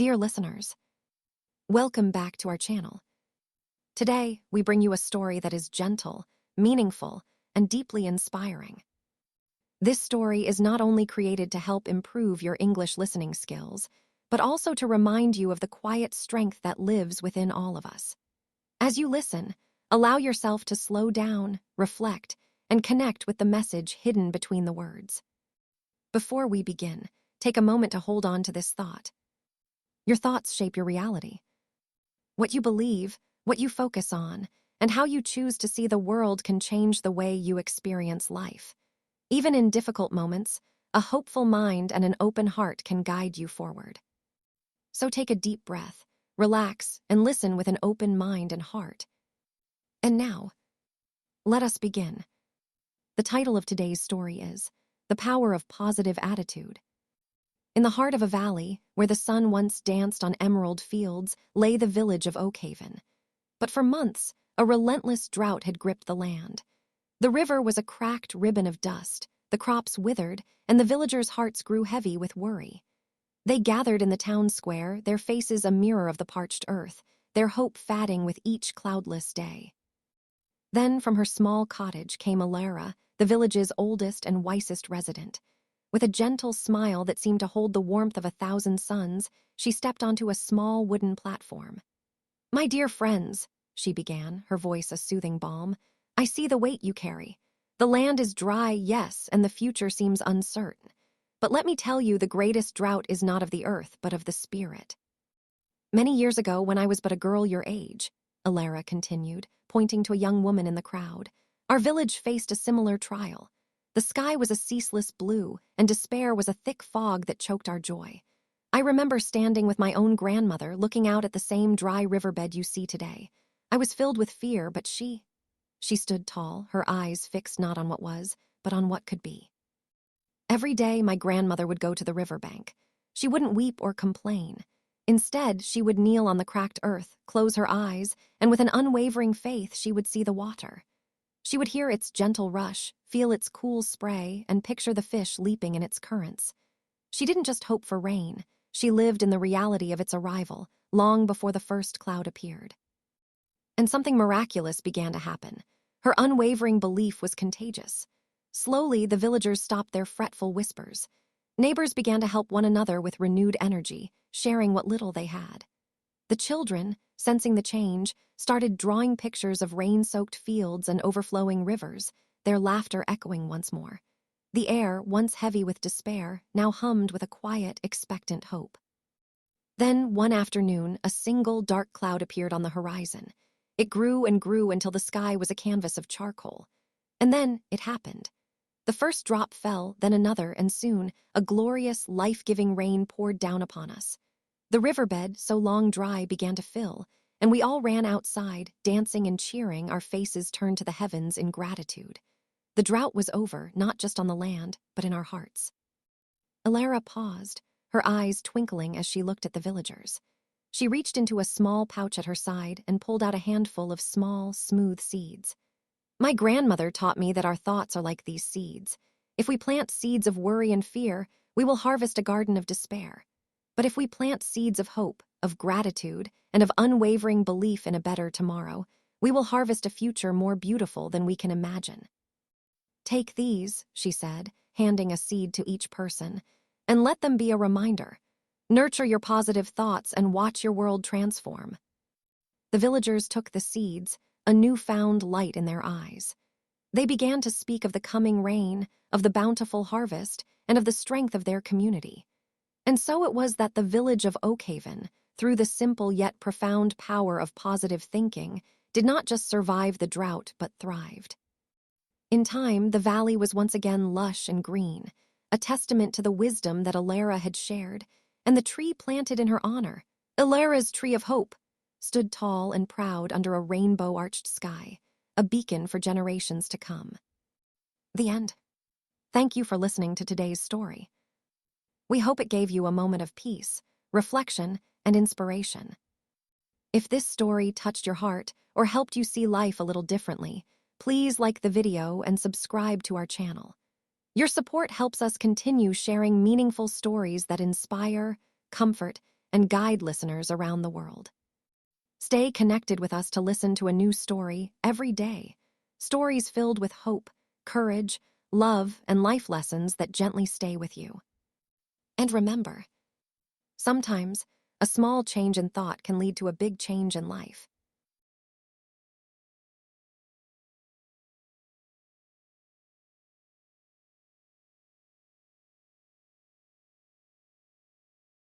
Dear listeners, welcome back to our channel. Today, we bring you a story that is gentle, meaningful, and deeply inspiring. This story is not only created to help improve your English listening skills, but also to remind you of the quiet strength that lives within all of us. As you listen, allow yourself to slow down, reflect, and connect with the message hidden between the words. Before we begin, take a moment to hold on to this thought. Your thoughts shape your reality. What you believe, what you focus on, and how you choose to see the world can change the way you experience life. Even in difficult moments, a hopeful mind and an open heart can guide you forward. So take a deep breath, relax, and listen with an open mind and heart. And now, let us begin. The title of today's story is The Power of Positive Attitude. In the heart of a valley, where the sun once danced on emerald fields, lay the village of Oakhaven. But for months, a relentless drought had gripped the land. The river was a cracked ribbon of dust, the crops withered, and the villagers' hearts grew heavy with worry. They gathered in the town square, their faces a mirror of the parched earth, their hope fading with each cloudless day. Then from her small cottage came Elara, the village's oldest and wisest resident. With a gentle smile that seemed to hold the warmth of 1,000 suns, she stepped onto a small wooden platform. "My dear friends," she began, her voice a soothing balm, "I see the weight you carry. The land is dry, yes, and the future seems uncertain. But let me tell you, the greatest drought is not of the earth, but of the spirit. Many years ago, when I was but a girl your age," Elara continued, pointing to a young woman in the crowd, "our village faced a similar trial. The sky was a ceaseless blue, and despair was a thick fog that choked our joy. I remember standing with my own grandmother, looking out at the same dry riverbed you see today. I was filled with fear, but she stood tall, her eyes fixed not on what was, but on what could be. Every day, my grandmother would go to the riverbank. She wouldn't weep or complain. Instead, she would kneel on the cracked earth, close her eyes, and with an unwavering faith, she would see the water. She would hear its gentle rush, feel its cool spray, and picture the fish leaping in its currents. She didn't just hope for rain. She lived in the reality of its arrival, long before the first cloud appeared. And something miraculous began to happen. Her unwavering belief was contagious. Slowly, the villagers stopped their fretful whispers. Neighbors began to help one another with renewed energy, sharing what little they had. The children, sensing the change, started drawing pictures of rain-soaked fields and overflowing rivers, their laughter echoing once more. The air, once heavy with despair, now hummed with a quiet, expectant hope. Then, one afternoon, a single dark cloud appeared on the horizon. It grew and grew until the sky was a canvas of charcoal. And then it happened. The first drop fell, then another, and soon, a glorious, life-giving rain poured down upon us. The riverbed, so long dry, began to fill, and we all ran outside, dancing and cheering, our faces turned to the heavens in gratitude. The drought was over, not just on the land, but in our hearts. Elara paused, her eyes twinkling as she looked at the villagers. She reached into a small pouch at her side and pulled out a handful of small, smooth seeds. "My grandmother taught me that our thoughts are like these seeds. If we plant seeds of worry and fear, we will harvest a garden of despair. But if we plant seeds of hope, of gratitude, and of unwavering belief in a better tomorrow, we will harvest a future more beautiful than we can imagine. Take these," she said, handing a seed to each person, "and let them be a reminder. Nurture your positive thoughts and watch your world transform." The villagers took the seeds, a newfound light in their eyes. They began to speak of the coming rain, of the bountiful harvest, and of the strength of their community. And so it was that the village of Oakhaven, through the simple yet profound power of positive thinking, did not just survive the drought, but thrived. In time, the valley was once again lush and green, a testament to the wisdom that Elara had shared, and the tree planted in her honor, Elara's Tree of Hope, stood tall and proud under a rainbow-arched sky, a beacon for generations to come. The end. Thank you for listening to today's story. We hope it gave you a moment of peace, reflection, and inspiration. If this story touched your heart or helped you see life a little differently, please like the video and subscribe to our channel. Your support helps us continue sharing meaningful stories that inspire, comfort, and guide listeners around the world. Stay connected with us to listen to a new story every day. Stories filled with hope, courage, love, and life lessons that gently stay with you. And remember, sometimes a small change in thought can lead to a big change in life.